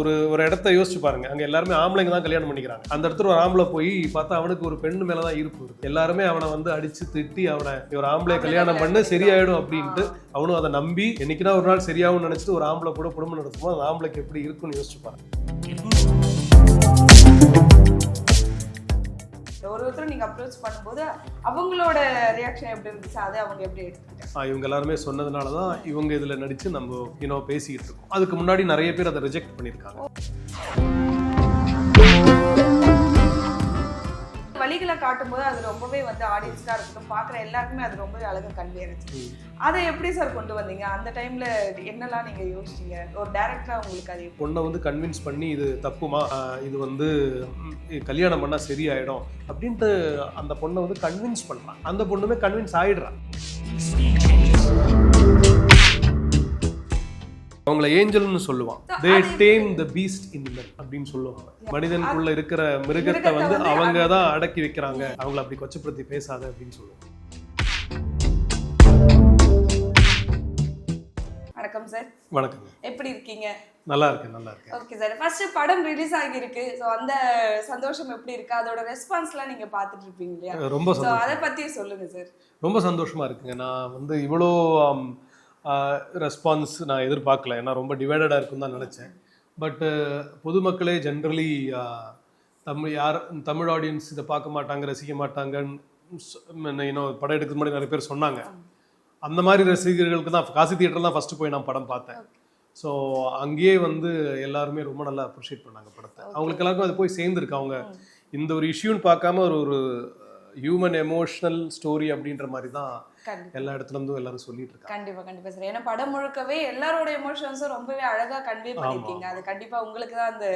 ஒரு இடத்த யோசிச்சு பாருங்க, அங்க எல்லாருமே ஆம்பளைங்க தான் கல்யாணம் பண்ணிக்கிறாங்க. அந்த இடத்துல ஒரு ஆம்பளை போய் பார்த்தா அவனுக்கு ஒரு பெண்ணு மேலதான் ஈர்ப்பு வருது. எல்லாருமே அவனை வந்து அடிச்சு திட்டி அவனை ஒரு ஆம்பளை கல்யாணம் பண்ணு சரியாயிடும் அப்படின்ட்டு அவனும் அதை நம்பி என்னைக்குன்னா ஒரு நாள் சரியாகும் நினைச்சிட்டு ஒரு ஆம்பளை கூட குடும்பம் நடத்துமோ அந்த ஆம்பளைக்கு எப்படி இருக்குன்னு யோசிச்சு பாருங்க. ஒருத்தர் நீங்க அப்ரோச் பண்ணும்போது அவங்களோட ரியாக்ஷன் எப்படி இருந்துச்சு, அதை அவங்க எப்படி எடுத்துக்கிட்டாங்க? இவங்க எல்லாருமே சொன்னதுனால தான் இவங்க இதுல நடிச்சு நம்ம பேசிக்கிட்டு இருக்கோம். அதுக்கு முன்னாடி நிறைய பேர் அதை ரிஜெக்ட் பண்ணியிருக்காங்க. வழிகளை காட்டும்போது அது ரொம்பவே வந்து ஆடியன்ஸ்க்காக இருக்கட்டும், பார்க்குற எல்லாருக்குமே அது ரொம்பவே அழகாக கன்வே இருந்துச்சு. அதை எப்படி சார் கொண்டு வந்தீங்க? அந்த டைம்ல என்னெல்லாம் நீங்க யோசிச்சீங்க? ஒரு டைரக்டரா உங்களுக்கு அது பொண்ணை வந்து கன்வின்ஸ் பண்ணி இது தப்புமா, இது வந்து கல்யாணம் பண்ணா சரியாயிடும் அப்படின்ட்டு அந்த பொண்ணை வந்து கன்வின்ஸ் பண்றான். அந்த பொண்ணுமே கன்வின்ஸ் ஆயிடுறான். அவங்கள ஏஞ்சல்னு சொல்லுவான். They tame the beast in men அப்படின்னு சொல்லுவாங்க. மனிதனுக்குள்ள இருக்கிற மிருகத்தை வந்து அவங்க தான் அடக்கி வைக்கிறாங்க, அவங்கள அப்படி கொச்சப்படுத்தி பேசாத அப்படின்னு சொல்லுவாங்க. வணக்கம் சார். வணக்கம். எப்படி இருக்கீங்க? நல்லா இருக்கேன், நல்லா இருக்கேன். Okay sir. ஃபர்ஸ்ட் படம் ரிலீஸ் ஆகிருக்கு. ஸோ அந்த சந்தோஷம் எப்படி இருக்கு? அதோட ரெஸ்பான்ஸ்லாம் நீங்க பார்த்துட்டு இருப்பீங்க இல்லையா? ரொம்ப சந்தோஷம். அதை பத்தி சொல்லுங்க சார். ரொம்ப சந்தோஷமா இருக்குங்க. நான் வந்து இவ்வளோ ரெஸ்பான்ஸ் நான் எதிர்பார்க்கல. ஏன்னா ரொம்ப டிவைடடாக இருக்குன்னு தான் நினச்சேன். பட்டு பொதுமக்களே ஜென்ரலி தமிழ் ஆடியன்ஸ் இதை பார்க்க மாட்டாங்க, ரசிக்க மாட்டாங்கன்னு படம் எடுக்கிறது முன்னாடி நிறைய பேர் சொன்னாங்க. அந்த மாதிரி ரசிகர்களுக்கு தான் காசி தியேட்டர் தான் ஃபஸ்ட்டு போய் நான் படம் பார்த்தேன். ஸோ அங்கேயே வந்து எல்லாருமே ரொம்ப நல்லா அப்ரிஷியேட் பண்ணாங்க படத்தை. அவங்களுக்கு எல்லாருக்கும் அது போய் சேர்ந்துருக்கு. அவங்க இந்த ஒரு இஷ்யூன்னு பார்க்காம ஒரு ஹியூமன் எமோஷனல் ஸ்டோரி அப்படின்ற மாதிரி தான் எல்லா இடத்துல இருந்தும் எல்லாரும் சொல்லிட்டு இருக்காங்க. கண்டிப்பா சார். ஏன்னா படம் முழுக்கவே எல்லாரோட எமோஷன்ஸும் ரொம்பவே அழகா கன்வே பண்ணிருக்கீங்க. அது கண்டிப்பா உங்களுக்கு தான் அந்த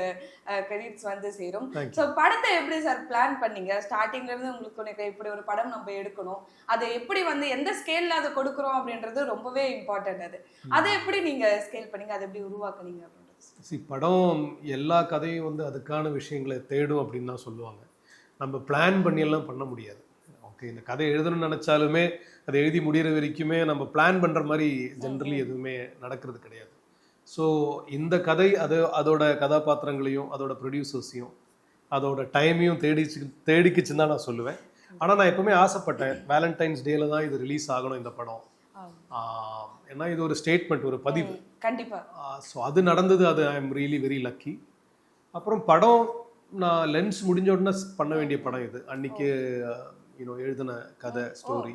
கிரெடிட்ஸ் வந்து சேரும். ஸோ படத்தை எப்படி சார் பிளான் பண்ணீங்க? ஸ்டார்டிங்ல இருந்து உங்களுக்கு இப்படி ஒரு படம் நம்ம எடுக்கணும், அதை எப்படி வந்து எந்த ஸ்கேல்ல அதை கொடுக்குறோம் அப்படின்றது ரொம்பவே இம்பார்ட்டன்ட். அதை எப்படி நீங்க ஸ்கேல் பண்ணீங்க, அதை எப்படி உருவாக்குனீங்க அப்படின்றது? படம் எல்லா கதையும் வந்து அதுக்கான விஷயங்களை தேடும் அப்படின்னு தான் சொல்லுவாங்க. நம்ம பிளான் பண்ணியெல்லாம் பண்ண முடியாது. ஓகே, இந்த கதை எழுதணும்னு நினச்சாலுமே அதை எழுதி முடிகிற வரைக்குமே நம்ம பிளான் பண்ணுற மாதிரி ஜென்ரலி எதுவுமே நடக்கிறது கிடையாது. ஸோ இந்த கதை அதோட கதாபாத்திரங்களையும் அதோட ப்ரொடியூசர்ஸையும் அதோட டைமையும் தேடிக்குச்சுன்னு தான் நான் சொல்லுவேன். ஆனால் நான் எப்பவுமே ஆசைப்பட்டேன், வேலண்டைன்ஸ் டேல தான் இது ரிலீஸ் ஆகணும் இந்த படம். ஏன்னா இது ஒரு ஸ்டேட்மெண்ட், ஒரு பதிவு. கண்டிப்பாக. ஸோ அது நடந்தது. அது I am really very lucky. அப்புறம் படம் நான் லென்ஸ் முடிஞ்ச உடனே பண்ண வேண்டிய படம் இது. அன்னைக்கு எழுதின கதை ஸ்டோரி.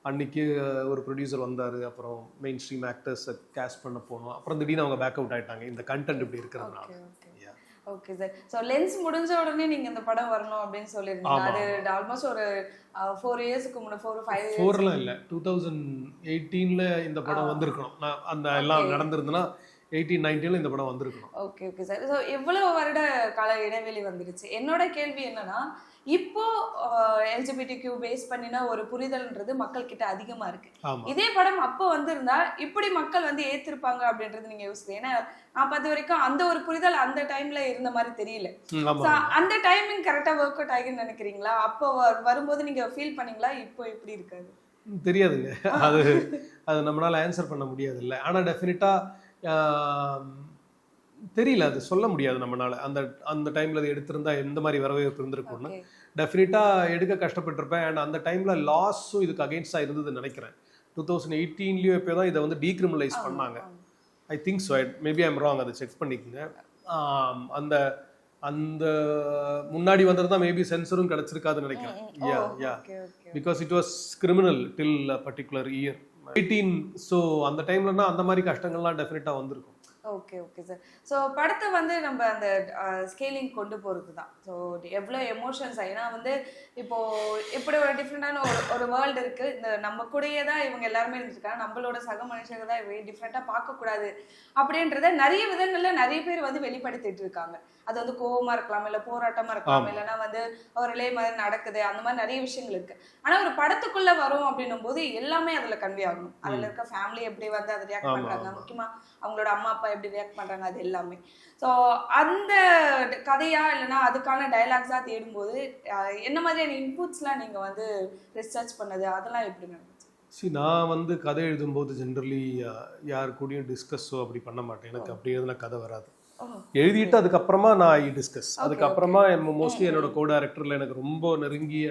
அன்னைக்கு ஒரு ப்ரொடியூசர் வந்தார், அப்புறம் மெயின் ஸ்ட்ரீம் ஆக்டர்ஸை கேஸ்ட் பண்ண போனோம். அப்புறம் திடீர்னு அவங்க பேக் அவுட் ஆகிட்டாங்க இந்த கண்டென்ட் இப்படி இருக்கிறதுனால. Okay sir. ஸோ லென்ஸ் முடிஞ்ச உடனே நீங்கள் இந்த படம் வரணும் அப்படின்னு சொல்லியிருந்தீங்க. அது ஆல்மோஸ்ட் ஒரு 4 இயர்ஸ்க்கு முன்னாடி 4 இல்லை 2018 இந்த படம் வந்திருக்கணும். நான் அந்த எல்லாம் நடந்திருந்ததுன்னா 18-19 இந்த படம் வந்திருக்கணும். Okay sir. ஸோ எவ்வளவு வருட கால இடைவெளி வந்துருச்சு? என்னோட கேள்வி என்னன்னா, இப்போ LGBTQ பேஸ் பண்ணின ஒரு புரிதல்ன்றது மக்கள் கிட்ட அதிகமா இருக்கு. இதே படம் அப்போ வந்திருந்தா இப்படி மக்கள் வந்து ஏத்திருப்பாங்க அப்படின்றது நீங்க யோசிச்சு? ஏன்னா நான் பார்த்த வரைக்கும் அந்த ஒரு புரிதல் அந்த டைம்ல இருந்த மாதிரி தெரியல. அந்த டைமிங் கரெக்டா ஒர்க் அவுட் ஆகின்னு நினைக்கிறீங்களா? அப்போ வரும்போது நீங்க ஃபீல் பண்ணீங்களா? இப்போ எப்படி இருக்காது தெரியாதுங்க. அது நம்மளால ஆன்சர் பண்ண முடியாது இல்லை. ஆனா டெஃபினட்டா தெரியல, அது சொல்ல முடியாது நம்மளால. அந்த டைம்ல அது எடுத்திருந்தா எந்த மாதிரி வரவேற்பு இருந்திருக்கும்னு டெஃபினட்டா எடுக்க கஷ்டப்பட்டிருப்பேன். அண்ட் அந்த டைம்ல லாஸும் இதுக்கு அகெயின்ஸ்டா இருந்ததுன்னு நினைக்கிறேன். 2018 இப்போ தான் இதை வந்து டீக்ரிமினலைஸ் பண்ணாங்க. I think so, maybe I'm wrong, அதை செக் பண்ணிக்கோங்க. அந்த அந்த முன்னாடி வந்திருந்தா மேபி சென்சரும் கிடைச்சிருக்காதுன்னு நினைக்கிறேன். Because it was criminal till particular year 18. So அந்த டைம்லன்னா அந்த மாதிரி கஷ்டங்கள்லாம் டெஃபினட்டாக வந்திருக்கும். Okay sir. ஸோ படத்தை வந்து நம்ம அந்த ஸ்கேலிங் கொண்டு போகிறது தான். ஸோ எவ்வளோ எமோஷன்ஸ், ஏன்னா வந்து இப்போது இப்படி ஒரு டிஃப்ரெண்டான ஒரு வேர்ல்டு இருக்குது. இந்த நம்ம கூடயே தான் இவங்க எல்லாருமே இருந்துருக்காங்க. நம்மளோட சக மனுஷங்க தான் டிஃப்ரெண்ட்டாக பார்க்கக்கூடாது அப்படின்றத நிறைய விதங்களில் நிறைய பேர் வந்து வெளிப்படுத்திட்டு இருக்காங்க. அது வந்து கோவமாக இருக்கலாம், இல்லை போராட்டமாக இருக்கலாம், இல்லைன்னா வந்து ஒரு ரிலே மாதிரி நடக்குது, அந்த மாதிரி நிறைய விஷயங்கள் இருக்குது. ஆனால் ஒரு படத்துக்குள்ளே வரும் அப்படின்னும் போது எல்லாமே அதில் கன்வே ஆகணும். அதில் இருக்க ஃபேமிலி எப்படி வந்து அதை ரியாக்ட் பண்ணுறாங்க, முக்கியமாக அவங்களோட அம்மா அப்பா எப்படி ரியாக்ட் பண்றாங்க, அது எல்லாமே. ஸோ அந்த கதையா இல்லைன்னா அதுக்கான டைலாக்ஸா தேடும்போது என்ன மாதிரியான இன்புட்ஸ்லாம் நீங்க வந்து ரிசர்ச் பண்ணது, அதெல்லாம் எப்படி நடந்துச்சு? நான் வந்து கதை எழுதும்போது ஜென்ரலி யார் கூடயும் டிஸ்கஸோ அப்படி பண்ண மாட்டேன். எனக்கு அப்படி எழுதுனா கதை வராது. எழுதிட்டு அதுக்கப்புறமா நான் டிஸ்கஸ். அதுக்கப்புறமா மோஸ்ட்லி என்னோட கோ டைரக்டர்ல எனக்கு ரொம்ப நெருங்கிய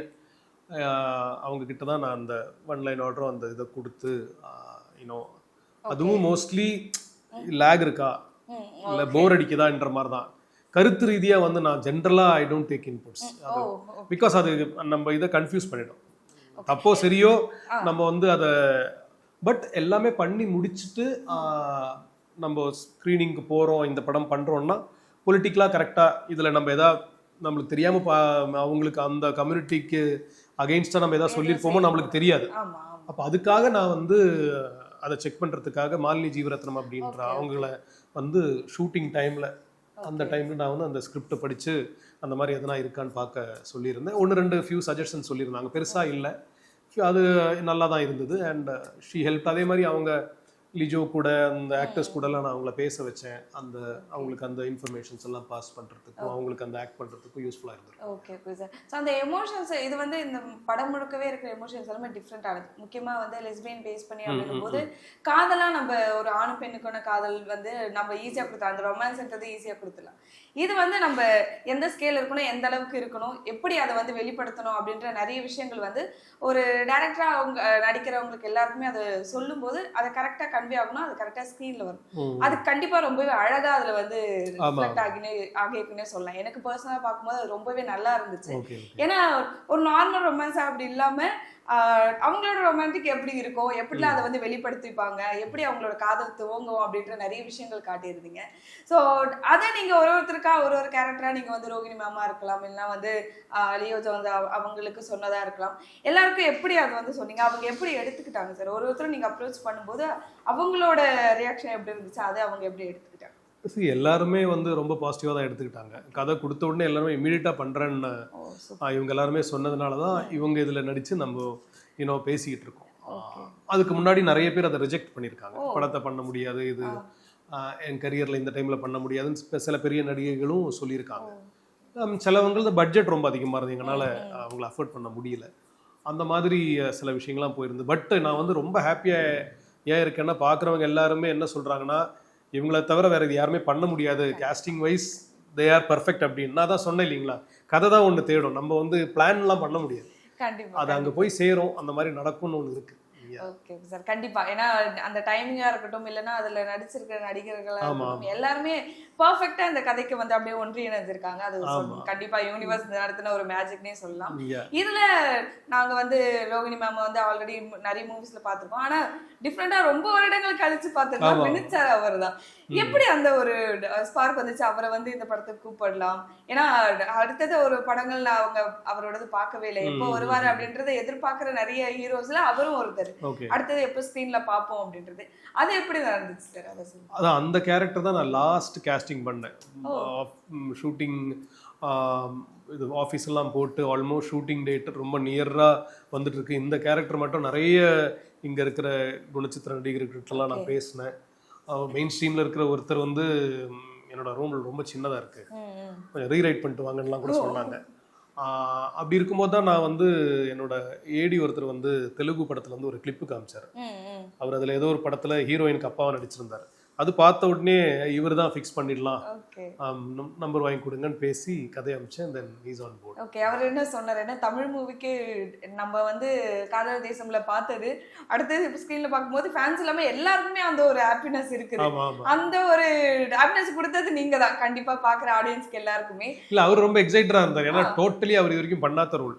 அவங்க கிட்ட தான் நான் அந்த ஒன் லைன் ஆர்டரும் அந்த இதை கொடுத்து யூனோ அதுவும் மோஸ்ட்லி லேக் இருக்கா இல்லை போர் அடிக்குதான்ற மாதிரி தான். கருத்து ரீதியாக வந்து நான் ஜென்ரலாக ஐ டோன்ட் டேக் இன்புட்ஸ். அது பிகாஸ் அது நம்ம இதை கன்ஃபியூஸ் பண்ணிடும். தப்போ சரியோ நம்ம வந்து அதை பட் எல்லாமே பண்ணி முடிச்சுட்டு நம்ம ஸ்க்ரீனிங்க்கு போகிறோம், இந்த படம் பண்ணுறோன்னா பொலிட்டிக்கலாக கரெக்டாக இதில் நம்ம எதாவது நம்மளுக்கு தெரியாமல் அவங்களுக்கு அந்த கம்யூனிட்டிக்கு அகெயின்ஸ்டாக நம்ம எதாவது சொல்லியிருப்போமோ நம்மளுக்கு தெரியாது. அப்போ அதுக்காக நான் வந்து அதை செக் பண்ணுறதுக்காக மாலினி ஜீவரத்னம் அப்படின்ற அவங்கள வந்து ஷூட்டிங் டைமில் அந்த டைமில் நான் வந்து அந்த ஸ்கிரிப்டை படித்து அந்த மாதிரி எதனா இருக்கான்னு பார்க்க சொல்லியிருந்தேன். 1-2 ஃபியூ சஜஷன் சொல்லியிருந்தாங்க, பெருசாக இல்லை, அது நல்லா தான் இருந்தது. And she help. அதே மாதிரி அவங்க லிஜோ கூட அந்த ஆக்டர்ஸ் கூடலாம் நான் அவங்கள பேச வச்சேன். அந்த அவங்களுக்கு அந்த இன்ஃபர்மேஷன்ஸ் எல்லாம் பாஸ் பண்ணுறதுக்கும் அவங்களுக்கு அந்த ஆக்ட் பண்ணுறதுக்கும் யூஸ்ஃபுல்லாக இருந்தது. Okay okay sir. ஸோ அந்த எமோஷன்ஸ் இது வந்து இந்த படம் முழுக்கவே இருக்கிற எமோஷன்ஸ் எல்லாமே டிஃப்ரெண்டானது. முக்கியமாக வந்து லெஸ்பியன் பேஸ் பண்ணி அப்படிங்கும்போது காதலாக நம்ம ஒரு ஆணு பெண்ணுக்கான காதல் வந்து நம்ம ஈஸியாக கொடுத்தலாம், அந்த ரொமான்ஸ்ன்றது ஈஸியாக கொடுத்துலாம். இது வந்து நம்ம எந்த ஸ்கேல் இருக்கணும், எந்த அளவுக்கு இருக்கணும், எப்படி அதை வந்து வெளிப்படுத்தணும் அப்படின்ற நிறைய விஷயங்கள் வந்து ஒரு டைரக்டராக அவங்க நடிக்கிறவங்களுக்கு எல்லாருக்குமே அதை சொல்லும்போது அதை கரெக்டாக கன்வே ஆகணும், அது கரெக்டாக ஸ்க்ரீனில் வரும். அது கண்டிப்பாக ரொம்பவே அழகாக அதில் வந்து ரிஃப்ளெக்ட் ஆகினே சொல்லலாம். எனக்கு பர்சனலாக பார்க்கும்போது அது ரொம்பவே நல்லா இருந்துச்சு. ஏன்னா ஒரு நார்மல் ரொமான்ஸ் அப்படி இல்லாமல் அவங்களோட ரொமான்டிக் எப்படி இருக்கும், எப்படிலாம் அதை வந்து வெளிப்படுத்திப்பாங்க, எப்படி அவங்களோட காதல் துவங்கும் அப்படின்ற நிறைய விஷயங்கள் காட்டியிருந்தீங்க. ஸோ அதை நீங்கள் ஒருத்தருக்கா ஒரு கேரக்டராக நீங்கள் வந்து ரோகிணி மேமா இருக்கலாம், இல்லைன்னா வந்து லியோஜா வந்து அவங்களுக்கு சொன்னதாக இருக்கலாம், எல்லாருக்கும் எப்படி அதை வந்து சொன்னீங்க, அவங்க எப்படி எடுத்துக்கிட்டாங்க சார்? ஒருத்தரும் நீங்கள் அப்ரோச் பண்ணும்போது அவங்களோட ரியாக்ஷன் எப்படி இருந்துச்சு, அதை அவங்க எப்படி எடுத்துக்கிட்டாங்க? எல்லாருமே வந்து ரொம்ப பாசிட்டிவாக தான் எடுத்துக்கிட்டாங்க. கதை கொடுத்த உடனே எல்லாருமே இமீடியட்டாக பண்ணுறேன்னு இவங்க எல்லாருமே சொன்னதுனால தான் இவங்க இதில் நடித்து நம்ம பேசிக்கிட்டு இருக்கோம். அதுக்கு முன்னாடி நிறைய பேர் அதை ரிஜெக்ட் பண்ணியிருக்காங்க. படத்தை பண்ண முடியாது, இது என் கரியரில் இந்த டைமில் பண்ண முடியாதுன்னு சில பெரிய நடிகைகளும் சொல்லியிருக்காங்க. சிலவங்களது பட்ஜெட் ரொம்ப அதிகமாக இருந்தது, எங்களால் அவங்கள அஃபோர்ட் பண்ண முடியல. அந்த மாதிரி சில விஷயங்கள்லாம் போயிருந்து. பட் நான் வந்து ரொம்ப ஹாப்பியாக ஏன் இருக்கேன்னா, பார்க்குறவங்க எல்லாருமே என்ன சொல்கிறாங்கன்னா, இவங்களை தவிர வேற இது யாருமே பண்ண முடியாது, casting wise they are perfect அப்படின்னு. நான் தான் சொன்னேன் இல்லைங்களா, கதை தான் ஒன்று தேடும், நம்ம வந்து பிளான்லாம் பண்ண முடியாது, அது அங்கே போய் சேரும், அந்த மாதிரி நடக்கும்னு ஒன்று இருக்கு. ஓகே சார், கண்டிப்பா. ஏன்னா அந்த டைமிங்கா இருக்கட்டும், இல்லைன்னா அதுல நடிச்சிருக்கிற நடிகர்களா இருக்கட்டும், எல்லாருமே பர்ஃபெக்டா இந்த கதைக்கு வந்து அப்படியே ஒன்றி இணைஞ்சிருக்காங்க. அது கண்டிப்பா யூனிவர்ஸ் நடத்தின ஒரு மேஜிக்னே சொல்லலாம். இதுல நாங்க வந்து ரோகிணி மேம் வந்து ஆல்ரெடி நிறைய மூவிஸ்ல பார்த்திருக்கோம், ஆனா டிஃப்ரெண்டா ரொம்ப வருடங்கள் கழிச்சு பார்த்திருக்கோம். வினித் அவர் தான் எப்படி அந்த ஒரு ஸ்பார்க் வந்துச்சு, அவரை வந்து இந்த படத்துக்கு கூப்பிடலாம்? ஏன்னா அடுத்தது ஒரு படங்கள்ல அவங்க அவரோடது பார்க்கவே இல்லை, எப்போ வருவாரு அப்படின்றத எதிர்பார்க்கிற நிறைய ஹீரோஸ்ல அவரும் ஒருத்தர். அடுத்தது எப்போ ஸ்கிரீன்ல பார்ப்போம் அப்படின்றது அது எப்படி நடந்துச்சு சார்? அதான் அந்த கேரக்டர் தான் நான் லாஸ்ட் கேஸ்டிங் பண்ணேன். ஷூட்டிங் இது ஆஃபீஸ் எல்லாம் போட்டு ஆல்மோஸ்ட் ஷூட்டிங் டேட் ரொம்ப நியராக வந்துட்டு இருக்கு. இந்த கேரக்டர் மட்டும் நிறைய இங்கே இருக்கிற குணச்சித்திர நடிகர்கிட்டலாம் நான் பேசினேன். மெயின் ஸ்ட்ரீமில் இருக்கிற ஒருத்தர் வந்து என்னோட ரூம் ரொம்ப சின்னதாக இருக்கு, கொஞ்சம் ரீரைட் பண்ணிட்டு வாங்கலாம் கூட சொன்னாங்க. அப்படி இருக்கும்போது தான் நான் வந்து என்னோட ஏடி ஒருத்தர் வந்து தெலுங்கு படத்துல வந்து ஒரு கிளிப்பு காமிச்சார். அவர் அதில் ஏதோ ஒரு படத்துல ஹீரோயினுக்கு அப்பாவை நடிச்சிருந்தார். அது பார்த்த உடனே இவர் தான் ஃபிக்ஸ் பண்ணிடலாம், நம்பர் வாங்கி கொடுங்கன்னு பேசி கதை அமைச்சேன். Then is on board. Okay, அவர் என்ன சொன்னார், என்ன தமிழ் மூவிக்கு நம்ம வந்து காதல் தேசம்ல பார்த்தது அடுத்தது ஸ்கிரீன்ல பார்க்கும்போது ஃபேன்ஸ் எல்லாமே எல்லாருக்குமே அந்த ஒரு ஹாப்பினஸ் இருக்குது, அந்த ஒரு ஹாப்பினஸ் கொடுத்தது நீங்க தான் கண்டிப்பா பார்க்குற ஆடியன்ஸ்க்கு எல்லாருக்குமே. இல்லை, அவர் ரொம்ப எக்ஸைட்டடா இருந்தார். ஏன்னா டோட்டலி அவர் இது வரைக்கும் பண்ணாத ரோல்,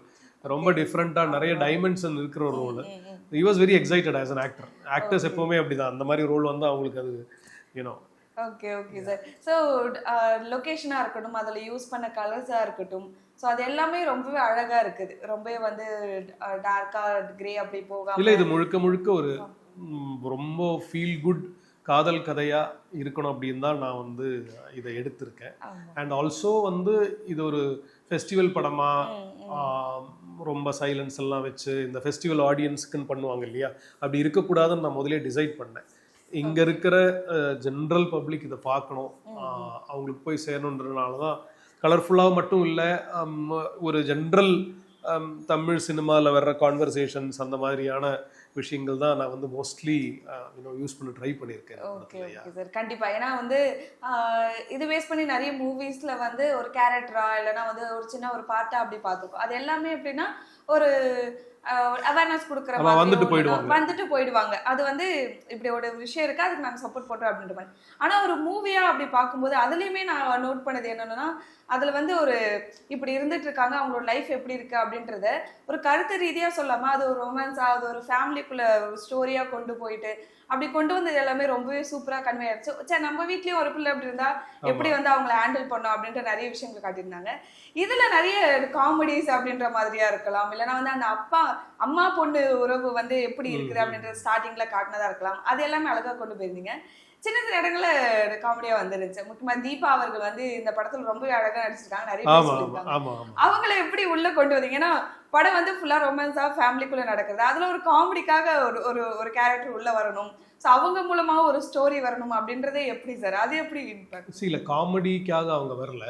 ரொம்ப டிஃப்ரெண்டா நிறைய டைமென்ஷன் இருக்கிற ஒரு role. He was very excited as an actor. Actors எப்பவுமே அப்படிதான், அந்த மாதிரி ரோல் வந்து அவங்களுக்கு அது ஓகே ஓகே சார். ஸோ லொக்கேஷனாக இருக்கட்டும், அதில் யூஸ் பண்ண கலர்ஸாக இருக்கட்டும், ஸோ அது எல்லாமே ரொம்பவே அழகாக இருக்குது. ரொம்பவே வந்து டார்க்காக கிரே அப்படி போகாம இல்லை, இது முழுக்க முழுக்க ஒரு ரொம்ப ஃபீல் குட் காதல் கதையாக இருக்கணும் அப்படின்னு தான் நான் வந்து இதை எடுத்திருக்கேன். அண்ட் ஆல்சோ வந்து இது ஒரு ஃபெஸ்டிவல் படமாக ரொம்ப சைலன்ஸ் எல்லாம் வச்சு இந்த ஃபெஸ்டிவல் ஆடியன்ஸுக்குன்னு பண்ணுவாங்க இல்லையா, அப்படி இருக்கக்கூடாதுன்னு நான் முதலே டிசைட் பண்ணேன். இங்க இருக்கிற ஜென்ரல் பப்ளிக் இதை பார்க்கணும், அவங்களுக்கு போய் சேரணுன்றதுனால தான் கலர்ஃபுல்லாக மட்டும் இல்லை, ஒரு ஜென்ரல் தமிழ் சினிமாவில் வர்ற கான்வர்சேஷன்ஸ் அந்த மாதிரியான விஷயங்கள் தான் நான் வந்து மோஸ்ட்லி யூஸ் பண்ண ட்ரை பண்ணியிருக்கேன். ஓகே ஓகே சார், கண்டிப்பா. ஏன்னா வந்து இது பேஸ் பண்ணி நிறைய மூவிஸ்ல வந்து ஒரு கேரக்டரா இல்லைன்னா வந்து ஒரு சின்ன ஒரு பார்ட்டா அப்படி பார்த்துருக்கோம். அது எல்லாமே எப்படின்னா ஒரு அவேர்னஸ் கொடுக்குற மாதிரி வந்துட்டு போயிடுவாங்க. அது வந்து இப்படி ஒரு விஷயம் இருக்கு, அதுக்கு நாங்கள் சப்போர்ட் பண்றோம் அப்படின்ற மாதிரி. ஆனா ஒரு மூவியா அப்படி பார்க்கும்போது அதுலயுமே நான் நோட் பண்ணது என்னன்னா, அதுல வந்து ஒரு இப்படி இருந்துட்டு இருக்காங்க, அவங்களோட லைஃப் எப்படி இருக்கு அப்படின்றத ஒரு கருத்து ரீதியா சொல்லாம அது ஒரு ரொமான்ஸா அது ஒரு ஃபேமிலிக்குள்ள ஸ்டோரியா கொண்டு போயிட்டு அப்படி கொண்டு வந்தது எல்லாமே ரொம்பவே சூப்பரா கன்வே ஆயிடுச்சு. சரி, நம்ம வீட்லயும் ஒரு பிள்ளை அப்படி இருந்தா எப்படி வந்து அவங்களை ஹேண்டில் பண்ணோம் அப்படின்ற நிறைய விஷயங்கள் காட்டியிருந்தாங்க. இதுல நிறைய காமெடிஸ் அப்படின்ற மாதிரியா இருக்கலாம், இல்லைன்னா வந்து அந்த அம்மா பொண்ணு உறவு வந்து எப்படி இருக்குது அப்படின்ற ஸ்டார்டிங்ல காட்டினதா இருக்கலாம். அது எல்லாமே அழகா கொண்டு போயிருந்தீங்க. சின்ன சின்ன இடங்கள்ல காமெடியா வந்துருச்சு. முக்கியமா தீபா அவர்கள் வந்து இந்த படத்துல ரொம்ப அழகா நடிச்சிருக்காங்க. நிறைய பேர் சொல்லியிருக்காங்க. அவங்கள எப்படி உள்ள கொண்டு வந்தீங்க? ஏன்னா படம் வந்து ஃபுல்லா ரொமான்ஸா ஃபேமிலிக்குள்ள நடக்குது. அதுல ஒரு காமெடிக்காக ஒரு ஒரு கேரக்டர் உள்ள வரணும், ஸோ அவங்க மூலமா ஒரு ஸ்டோரி வரணும் அப்படின்றதே எப்படி சார்? அது எப்படி இல்ல காமெடிக்காக அவங்க வரல.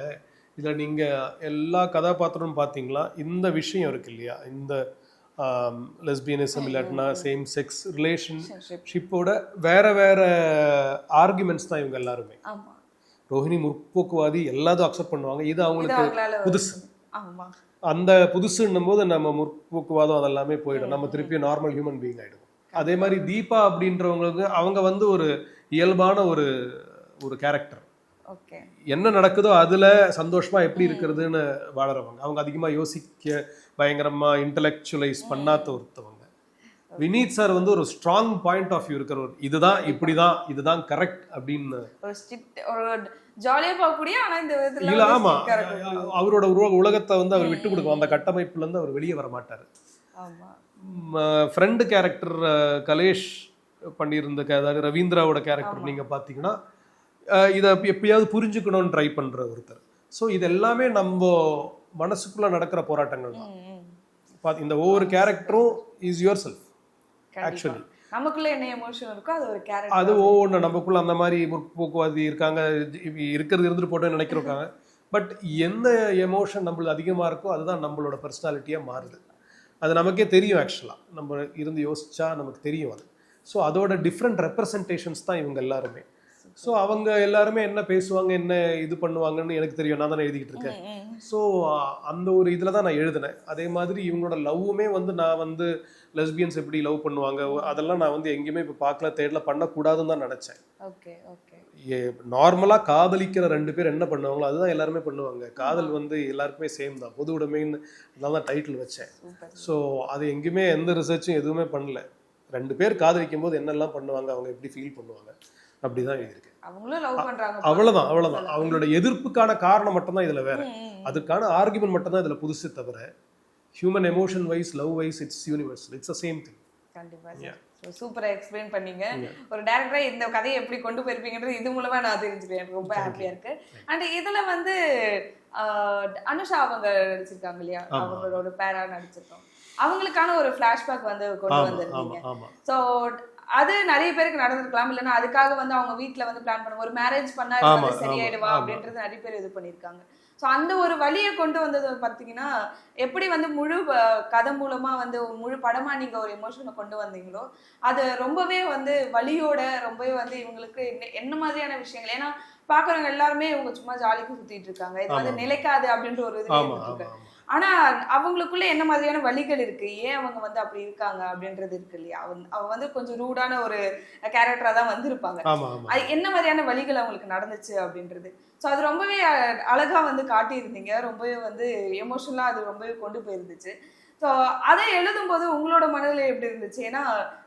இதுல நீங்க எல்லா கதாபாத்திரமும் பாத்தீங்களா, இந்த விஷயம் இருக்கு இல்லையா, இந்த லெஸ்பியனிசம் இல்லாட்டினா சேம் செக்ஸ் ரிலேஷன்ஷிப்போட வேற வேற ஆர்குமெண்ட்ஸ் தான் இவங்க எல்லாருமே. ரோஹிணி முற்போக்குவாதி எல்லாத்தையும் அக்செப்ட் பண்ணுவாங்க, இது அவங்களுக்கு புதுசு. அந்த புதுசுன்னும் போது நம்ம முற்போக்குவாதம் அதெல்லாமே போயிடும், நம்ம திருப்பி நார்மல் ஹியூமன் பீயிங் ஆயிடும். அதே மாதிரி தீபா அப்படின்றவங்களுக்கு அவங்க வந்து ஒரு இயல்பான ஒரு ஒரு கேரக்டர். என்ன நடக்குதோ அதுல சந்தோஷமா எப்படி இருக்கிறதுன்னு வாழறவங்க. அவங்க அதிகமா யோசிக்க பயங்கரமா இன்டெலெக்சுவலைஸ் பண்ணாத ஒருத்தவங்க. வினீத் சார் வந்து ஒரு ஸ்ட்ராங் பாயிண்ட் ஆஃப் வியூ இருக்கிறவர். இதுதான் இப்படிதான், இதுதான் கரெக்ட் அப்படின்னு ஜாலியா பார்க்கக்கூடிய. ஆனா இந்த இல்ல, ஆமா, அவரோட உலகத்தை வந்து அவர் விட்டு கொடுக்கும். அந்த கட்டமைப்புல இருந்து அவர் வெளியே வர மாட்டாரு. ஃப்ரெண்டு கேரக்டர் கலேஷ் பண்ணியிருந்த, அதாவது ரவீந்திராவோட கேரக்டர் நீங்க பாத்தீங்கன்னா இதை எப்பயாவது புரிஞ்சுக்கணும்னு ட்ரை பண்ற ஒருத்தர். ஸோ இது எல்லாமே நம்ம மனசுக்குள்ள நடக்கிற போராட்டங்கள் தான். இந்த ஒவ்வொரு கேரக்டரும் இஸ் யுவர் செல்ஃப். ஆக்சுவலி நமக்குள்ள என்ன எமோஷன் இருக்கோ அது ஒரு கேரக்டர், அது ஒவ்வொன்று நமக்குள்ள அந்த மாதிரி முற்போக்குவாதி இருக்காங்க, இருக்கிறது இருந்துட்டு போட்டோன்னு நினைக்கிறோங்க. பட் எந்த எமோஷன் நம்மளுக்கு அதிகமாக இருக்கோ அதுதான் நம்மளோட பர்சனாலிட்டியாக மாறுது. அது நமக்கே தெரியும். ஆக்சுவலாக நம்ம இருந்து யோசிச்சா நமக்கு தெரியும் அது. ஸோ அதோட டிஃப்ரெண்ட் ரெப்ரசன்டேஷன்ஸ் தான் இவங்க எல்லாருமே. ஸோ அவங்க எல்லாருமே என்ன பேசுவாங்க, என்ன இது பண்ணுவாங்கன்னு எனக்கு தெரியும், நான் தானே எழுதிக்கிட்டு இருக்கேன். ஸோ அந்த ஒரு இதில் தான் நான் எழுதினேன். அதே மாதிரி இவங்களோட லவ்வுமே வந்து நான் வந்து லெஸ்பியன்ஸ் எப்படி லவ் பண்ணுவாங்க அதெல்லாம் நான் வந்து எங்கேயுமே இப்போ பார்க்கல, தேடல, பண்ணக்கூடாதுன்னு தான் நினச்சேன். நார்மலாக காதலிக்கிற ரெண்டு பேர் என்ன பண்ணுவாங்களோ அதுதான் எல்லாருமே பண்ணுவாங்க. காதல் வந்து எல்லாருக்குமே சேம் தான், பொது உடைமைன்னு அதனால தான் டைட்டில் வச்சேன். ஸோ அது எங்கேயுமே எந்த ரிசர்ச்சும் எதுவுமே பண்ணல. ரெண்டு பேர் காதலிக்கும் போது என்னெல்லாம் பண்ணுவாங்க, அவங்க எப்படி ஃபீல் பண்ணுவாங்க, அப்படிதான் எழுதியிருக்கு. அவ்வளவுதான் அவ்வளவுதான். அவங்களோட எதிர்ப்புக்கான காரணம் மட்டும்தான் இதுல வேற, அதுக்கான ஆர்குமெண்ட் மட்டும்தான் இதுல புதுசு. தவிர human emotion wise, love wise, it's universal, it's the same thing. கண்டிப்பா சூப்பரா எக்ஸ்பிளைன் பண்ணீங்க. ஒரு டைரக்டரா இந்த கதையை எப்படி கொண்டு போயிருப்பீங்கன்றது இது மூலமா நான் தெரிஞ்சுக்கிறேன். எனக்கு ரொம்ப ஹாப்பியா இருக்கு. அண்ட் இதுல வந்து அனுஷா அவங்க நடிச்சிருக்காங்க இல்லையா, அவங்களோட ஒரு பேரா நடிச்சிருக்கோம். அவங்களுக்கான ஒரு பிளாஷ்பேக் வந்து கொண்டு வந்திருக்கீங்க. ஸோ அது நிறைய பேருக்கு நடந்திருக்கலாம், இல்லைன்னா அதுக்காக வந்து அவங்க வீட்டுல வந்து பிளான் பண்ணுவாங்க, ஒரு மேரேஜ் பண்ணா சரியாயிடுவா அப்படின்றது நிறைய பேர் இது பண்ணிருக்காங்க. ஸோ அந்த ஒரு வழியை கொண்டு வந்தது பார்த்தீங்கன்னா எப்படி வந்து முழு கதை மூலமா வந்து முழு படமா நீங்க ஒரு எமோஷனை கொண்டு வந்தீங்களோ அது ரொம்பவே வந்து வலியோட ரொம்பவே வந்து இவங்களுக்கு என்ன மாதிரியான விஷயங்கள். ஏன்னா பாக்குறவங்க எல்லாருமே இவங்க சும்மா ஜாலிக்கு சுத்திட்டு இருக்காங்க, இது வந்து நிலைக்காது அப்படின்ற ஒரு இது. ஆனா அவங்களுக்குள்ள என்ன மாதிரியான வழிகள் இருக்கு, ஏன் அவங்க வந்து அப்படி இருக்காங்க அப்படின்றது இருக்கு இல்லையா. அவ வந்து கொஞ்சம் ரூடான ஒரு கேரக்டரா தான் வந்திருப்பாங்க. அது என்ன மாதிரியான வழிகள் அவங்களுக்கு நடந்துச்சு அப்படின்றது. ஸோ அது ரொம்பவே அழகா வந்து காட்டியிருந்தீங்க. ரொம்பவே வந்து எமோஷனலா அது ரொம்பவே கொண்டு போயிருந்துச்சு. ஸோ அதை எழுதும் போது உங்களோட மனநிலை எப்படி இருந்துச்சு? ஏன்னா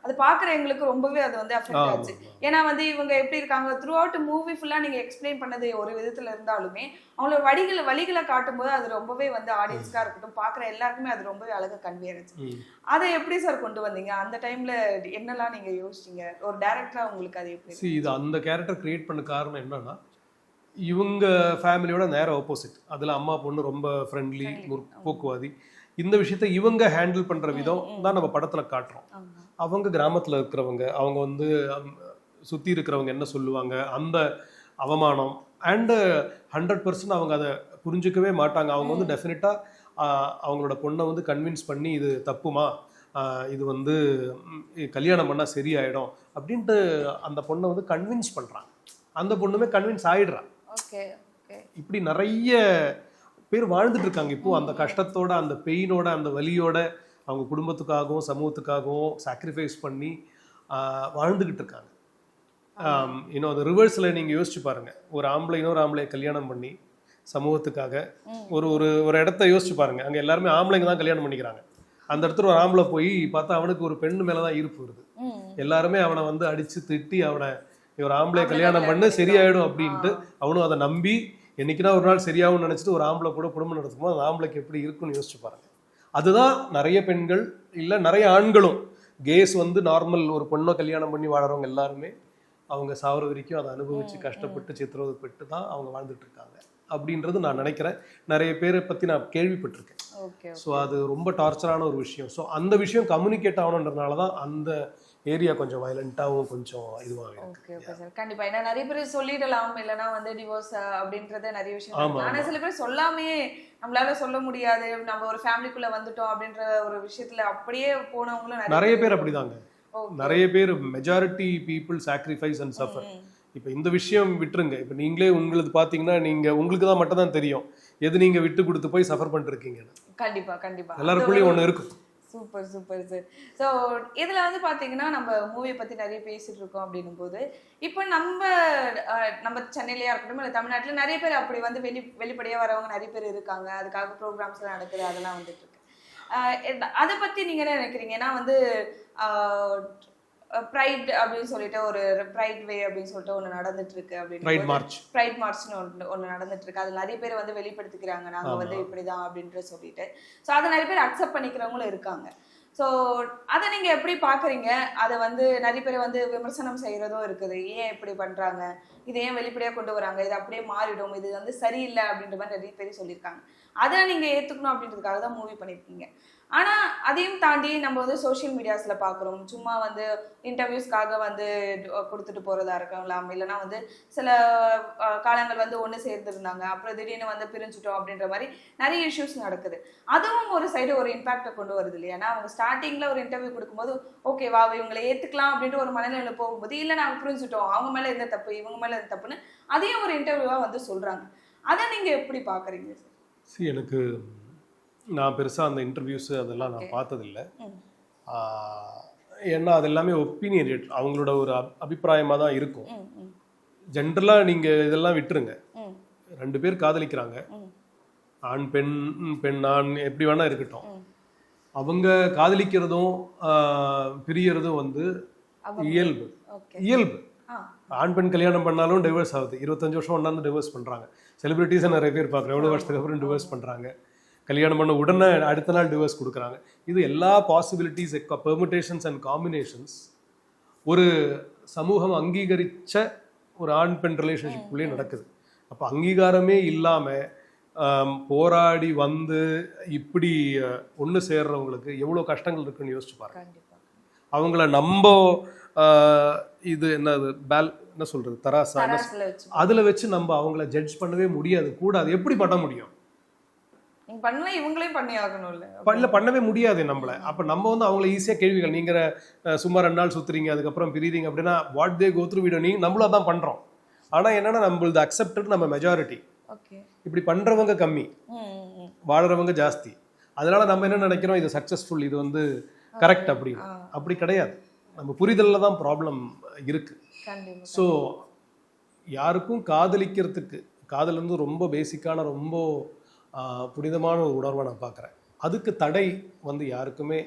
அது பார்க்குற எங்களுக்கு ரொம்பவே அது வந்து அஃபெக்ட் ஆச்சு. ஏன்னா வந்து இவங்க எப்படி இருக்காங்க த்ரூ அவுட் மூவி ஃபுல்லாக நீங்கள் எக்ஸ்பிளைன் பண்ணது ஒரு விதத்தில் இருந்தாலுமே அவங்களோட வழிகளை காட்டும்போது அது ரொம்பவே வந்து ஆடியன்ஸ்க்காக இருக்கட்டும், பார்க்குற எல்லாருக்குமே அது ரொம்பவே அழகாக கன்வே ஆச்சு. அதை எப்படி சார் கொண்டு வந்தீங்க? அந்த டைம்ல என்னெல்லாம் நீங்கள் யோசிச்சீங்க ஒரு டைரக்டரா உங்களுக்கு? அது எப்படி இது அந்த கேரக்டர் கிரியேட் பண்ண காரணம் என்னன்னா, இவங்க ஃபேமிலியோட நேர ஆப்போசிட். அதில் அம்மா பொண்ணு ரொம்ப ஃப்ரெண்ட்லி, முற்போக்குவாதி. இந்த விஷயத்த இவங்க ஹேண்டில் பண்ற விதம் தான் நம்ம படத்துல காட்டுறோம். அவங்க கிராமத்துல இருக்கிறவங்க, அவங்க வந்து சுத்தி இருக்கிறவங்க என்ன சொல்லுவாங்க, அந்த அவமானம் அண்ட் 100% அவங்க அதை புரிஞ்சுக்கவே மாட்டாங்க. அவங்க வந்து டெஃபினட்டா அவங்களோட பொண்ணை வந்து கன்வின்ஸ் பண்ணி இது தப்புமா, இது வந்து கல்யாணம் பண்ணால் சரியாயிடும் அப்படின்ட்டு அந்த பொண்ணை வந்து கன்வின்ஸ் பண்ணுறாங்க. அந்த பொண்ணுமே கன்வின்ஸ் ஆயிடுறான். இப்படி நிறைய பேர் வாழ்ந்துட்டு இருக்காங்க இப்போ அந்த கஷ்டத்தோட, அந்த பெயினோட, அந்த வலியோட, அவங்க குடும்பத்துக்காகவும் சமூகத்துக்காகவும் சாக்ரிஃபைஸ் பண்ணி வாழ்ந்துக்கிட்டு இருக்காங்க. இன்னும் அந்த ரிவர்ஸில் நீங்கள் யோசிச்சு பாருங்க, ஒரு ஆம்பளை இன்னொரு ஆம்பளையை கல்யாணம் பண்ணி சமூகத்துக்காக ஒரு ஒரு ஒரு இடத்த யோசிச்சு பாருங்க, அங்கே எல்லாருமே ஆம்பளைங்க தான் கல்யாணம் பண்ணிக்கிறாங்க. அந்த இடத்துல ஒரு ஆம்பளை போய் பார்த்தா அவனுக்கு ஒரு பெண்ணு மேலே தான் ஈர்ப்பு வருது. எல்லாருமே அவனை வந்து அடித்து திட்டி அவனை ஒரு ஆம்பளையை கல்யாணம் பண்ணு சரியாயிடும் அப்படின்ட்டு அவனும் அதை நம்பி என்னைக்குன்னா ஒரு நாள் சரியாகும்னு நினச்சிட்டு ஒரு ஆம்பளை கூட குடும்பம் நடத்துமோ அந்த ஆம்பளைக்கு எப்படி இருக்குன்னு யோசிச்சு பாருங்க. அதுதான் நிறைய பெண்கள் இல்லை நிறைய ஆண்களும் கேஸ் வந்து நார்மல் ஒரு பொண்ணை கல்யாணம் பண்ணி வாழறவங்க எல்லாருமே அவங்க சாவர வரைக்கும் அதை அனுபவிச்சு கஷ்டப்பட்டு சித்திரவதைப்பட்டு தான் அவங்க வாழ்ந்துட்டு இருக்காங்க அப்படின்றது நான் நினைக்கிறேன். நிறைய பேரை பற்றி நான் கேள்விப்பட்டிருக்கேன். ஸோ அது ரொம்ப டார்ச்சரான ஒரு விஷயம். ஸோ அந்த விஷயம் கம்யூனிகேட் ஆகணுன்றதுனால தான் அந்த ஏரியா கொஞ்சம் வயலண்டாகவும் கொஞ்சம் இதுவாக. ஓகே சார், கண்டிப்பா. ஏன்னா நிறைய பேர் சொல்லிடலாம், இல்லைன்னா வந்து டிவோர்ஸ் அப்படின்றத நிறைய விஷயம். ஆனால் சில பேர் சொல்லாமே நம்மளால சொல்ல முடியாது, நம்ம ஒரு ஃபேமிலிக்குள்ள வந்துட்டோம் அப்படின்ற ஒரு விஷயத்துல அப்படியே போனவங்களும் நிறைய பேர் அப்படிதாங்க. நிறைய பேர் majority people sacrifice and suffer. இப்போ இந்த விஷயம் விட்டுருங்க, இப்போ நீங்களே உங்களுக்கு பார்த்தீங்கன்னா உங்களுக்கு தான் மட்டும் தான் தெரியும் எது நீங்க விட்டு கொடுத்து போய் சஃபர் பண்ணிருக்கீங்க. கண்டிப்பா கண்டிப்பா எல்லாருக்குள்ளேயும் ஒன்று இருக்கும். Super super sir. ஸோ இதில் வந்து பார்த்தீங்கன்னா நம்ம மூவியை பற்றி நிறைய பேசிட்டு இருக்கோம் அப்படின்னும் போது இப்போ நம்ம சென்னையிலையா இருக்கட்டும் இல்லை தமிழ்நாட்டில் நிறைய பேர் அப்படி வந்து வெளிப்படையாக வரவங்க நிறைய பேர் இருக்காங்க. அதுக்காக ப்ரோக்ராம்ஸ்லாம் நடக்குது, அதெல்லாம் வந்துட்டு இருக்கு. அதை பற்றி நீங்கள் என்ன நினைக்கிறீங்க? ஏன்னா வந்து ப்ரைட் அப்படின்னு சொல்லிட்டு ஒரு ப்ரைட் வே அப்படின்னு சொல்லிட்டு ஒன்று நடந்துட்டு இருக்கு அப்படின்னு ப்ரைட் மார்ச்னு ஒன்று நடந்துட்டு இருக்கு. அது நிறைய பேர் வந்து வெளிப்படுத்திக்கிறாங்க, நாங்கள் வந்து இப்படிதான் அப்படின்ற சொல்லிட்டு. ஸோ அதை நிறைய பேர் அக்செப்ட் பண்ணிக்கிறவங்களும் இருக்காங்க. ஸோ அதை நீங்க எப்படி பாக்குறீங்க? அதை வந்து நிறைய பேர் வந்து விமர்சனம் செய்யறதும் இருக்குது. ஏன் இப்படி பண்றாங்க, இதை ஏன் வெளிப்படையா கொண்டு வராங்க, இது அப்படியே மாறிடும், இது வந்து சரியில்லை அப்படின்ற மாதிரி நிறைய பேர் சொல்லியிருக்காங்க. அதை நீங்க ஏத்துக்கணும் அப்படின்றதுக்காக தான் மூவி பண்ணியிருக்கீங்க. ஆனா அதையும் தாண்டி நம்ம வந்து சோஷியல் மீடியாஸ்ல பாக்குறோம், சும்மா வந்து இன்டர்வியூஸ்க்காக வந்து கொடுத்துட்டு போறதா இருக்கலாம், இல்லைன்னா வந்து சில காலங்கள் வந்து ஒன்று சேர்ந்துருந்தாங்க, அப்புறம் திடீர்னு வந்து பிரிஞ்சுட்டோம் அப்படின்ற மாதிரி நிறைய இஷ்யூஸ் நடக்குது. அதுவும் ஒரு சைடு ஒரு இம்பாக்டை கொண்டு வருது இல்லையா? ஏன்னா அவங்க ஸ்டார்டிங்ல ஒரு இன்டர்வியூ கொடுக்கும்போது ஓகேவா இவங்களை ஏத்துக்கலாம் அப்படின்ட்டு ஒரு மனநிலையில போகும்போது இல்லை நாங்கள் புரிஞ்சுட்டோம், அவங்க மேல எந்த தப்பு இவங்க மேல எந்த தப்புன்னு அதையும் ஒரு இன்டர்வியூவா வந்து சொல்றாங்க. அதை நீங்க எப்படி பாக்குறீங்க சார்? எனக்கு நான் பெருசாக அந்த இன்டர்வியூஸு அதெல்லாம் நான் பார்த்ததில்லை. ஏன்னா அது எல்லாமே ஒப்பீனியன், அவங்களோட ஒரு அபிப்பிராயமாக தான் இருக்கும். ஜென்ரலாக நீங்கள் இதெல்லாம் விட்டுருங்க. 2 பேர் காதலிக்கிறாங்க, ஆண் பெண் பெண் ஆண் எப்படி வேணா இருக்கட்டும், அவங்க காதலிக்கிறதும் பிரியறதும் வந்து இயல்பு. ஆண் பெண் கல்யாணம் பண்ணாலும் டிவோர்ஸ் ஆகுது. 25 வருஷம் ஒன்றாந்து டிவோர்ஸ் பண்ணுறாங்க. செலிபிரிட்டிஸை நிறைய பேர் பார்க்குறேன், எவ்வளோ வருஷத்துக்கு அப்புறம் டிவோர்ஸ் பண்ணுறாங்க. கல்யாணம் பண்ண உடனே அடுத்த நாள் டிவோர்ஸ் கொடுக்குறாங்க. இது எல்லா பாசிபிலிட்டிஸ், பெர்முடேஷன்ஸ் அண்ட் காம்பினேஷன்ஸ் ஒரு சமூகம் அங்கீகரித்த ஒரு ஆண் பெண் ரிலேஷன்ஷிப்குள்ளேயே நடக்குது. அப்போ அங்கீகாரமே இல்லாமல் போராடி வந்து இப்படி ஒன்று சேர்றவங்களுக்கு எவ்வளோ கஷ்டங்கள் இருக்குன்னு யோசிச்சு பாருங்க. அவங்கள நம்ம இது என்னது என்ன சொல்றது தராசா அதில் வச்சு நம்ம அவங்கள ஜட்ஜ் பண்ணவே முடியாது, கூடாது. எப்படி பண்ண முடியும்? பண்ணவே முடியாது நம்மள. அப்ப நம்ம வந்து அவங்கள ஈஸியா கேள்விகள், நீங்க சும்மா 2 நாள் சுத்துறீங்க அதுக்கப்புறம் பிரிறீங்க அப்படின்னா what they go through video நீங்க நம்மளும் அதான் பண்றோம். ஆனா என்னன்னா நம்மளது அக்செப்டட், நம்ம மெஜாரிட்டி. இப்படி பண்றவங்க கம்மி, வாழறவங்க ஜாஸ்தி. அதனால நம்ம என்ன நினைக்கிறோம், இது சக்சஸ்ஃபுல், இது வந்து கரெக்ட் அப்படின்னு. அப்படி கிடையாது. நம்ம புரிதல்ல தான் ப்ராப்ளம் இருக்கு. ஸோ யாருக்கும் காதலிக்கிறதுக்கு, காதல் வந்து ரொம்ப பேசிக்கான ரொம்ப புனிதமான ஒரு உணர்வை நான் பார்க்குறேன். அதுக்கு தடை வந்து யாருக்குமே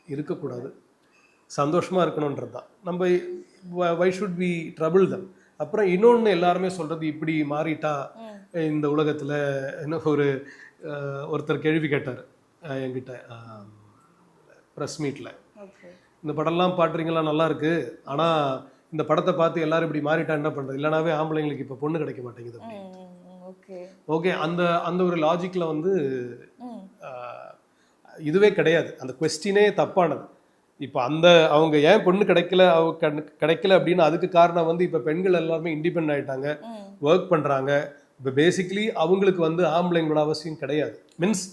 இருக்கக்கூடாது. சந்தோஷமாக இருக்கணுன்றது தான். நம்ம வை ஷுட் பி ட்ரபிள் தம். அப்புறம் இன்னொன்று எல்லாருமே சொல்கிறது, இப்படி மாறிட்டா இந்த உலகத்தில் என்ன ஒருத்தர் கேள்வி கேட்டார் என்கிட்ட ப்ரெஸ் மீட்டில், இந்த படம்லாம் பாட்டுறீங்களா நல்லா இருக்கு, ஆனால் இந்த படத்தை பார்த்து எல்லாரும் இப்படி மாறிட்டா என்ன பண்ணுறது, இல்லைனாவே ஆம்பளைங்களுக்கு இப்போ பொண்ணு கிடைக்க மாட்டேங்குது அப்படின்னு. ஓகே, அந்த ஒரு லாஜிக்கில் வந்து இதுவே கிடையாது. அந்த கொஸ்டினே தப்பானது. இப்போ அவங்க ஏன் பொண்ணு கிடைக்கல அப்படின்னு அதுக்கு காரணம் வந்து இப்போ பெண்கள் எல்லாருமே இண்டிபெண்ட் ஆகிட்டாங்க, ஒர்க் பண்ணுறாங்க. இப்போ பேசிக்கலி அவங்களுக்கு வந்து ஆம்பளைங்களோட அவசியம் கிடையாது. மீன்ஸ்